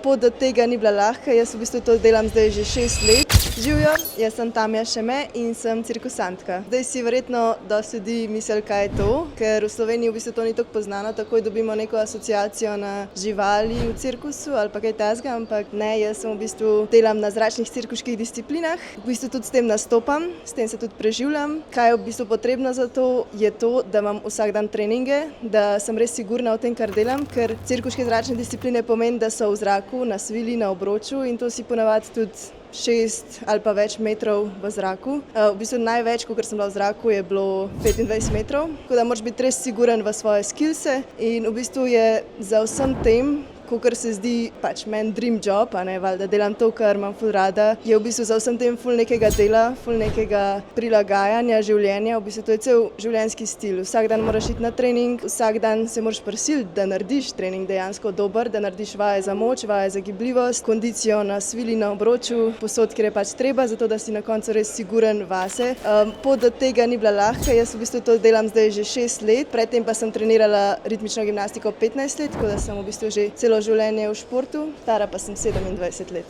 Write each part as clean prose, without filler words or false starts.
Pot do tega ni bila lahka, jaz v bistvu to delam zdaj že 6 let. Živijo, jaz sem Tamja Šeme in sem cirkusantka. Zdaj si verjetno dosti ljudi misli, kaj je to, ker v Sloveniji v bistvu to ni tako poznano, takoj dobimo neko asociacijo na živali v cirkusu ali pa kaj takega, ampak ne, jaz sem v bistvu delam na zračnih cirkuških disciplinah, v bistvu tudi s tem nastopam, s tem se tudi preživljam. Kaj je v bistvu potrebno za to, je to, da imam vsak dan treninge, da sem res sigurna v tem, kar delam, ker cirkuške zračne discipline pomeni, da so v zraku, na svili, na obroču in to si ponavadi tudi 6 ali pa več metrov v zraku. V bistvu največ, kolikor sem bila v zraku, je bilo 25 metrov, tako da moraš biti res siguren v svoje skillse in v bistvu je za vsem tem, kakor se zdi pač meni dream job, a ne, valjda delam to, kar imam ful rada, je v bistvu za vsem tem ful nekega dela, ful nekega prilagajanja življenja, v bistvu to je cel življenjski stil. Vsak dan moraš iti na trening, vsak dan se moraš prisiliti, da narediš trening dejansko dober, da narediš vaje za moč, vaje za gibljivost, kondicijo na svili, na obroču, posod, kjer je pač treba, zato da si na koncu res siguren vase. Pot do tega ni bila lahka, jaz v bistvu to delam zdaj že 6 let, predtem pa sem trenirala ritmično gimnastiko 15 let, tako da sem v bistvu že celo življenje v športu, stara pa sem 27 let.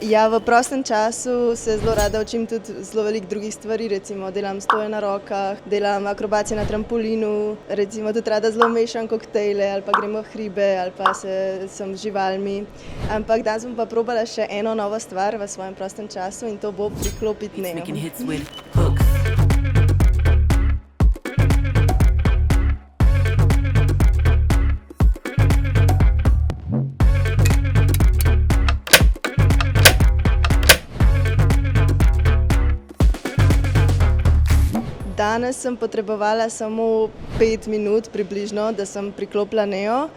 Ja, v prostem času se zelo rada učim tudi zelo veliko drugih stvari, recimo delam stoje na rokah, delam akrobacije na trampolinu, recimo tudi rada zelo mešam koktejle ali pa gremo v hribe ali pa sem z živalmi. Ampak danes bom pa probala še eno novo stvar v svojem prostem času in to bo priklopiti Neo. Danes sem potrebovala samo 5 minut približno, da sem priklopila Neo.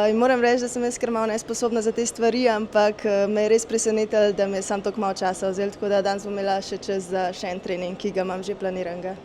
In moram reči, da sem jaz kar malo nesposobna za te stvari, ampak me je res presenetilo, da me je samo toliko malo časa vzelo, tako da danes bom imela še čas za še en trening, ki ga imam že planiranega.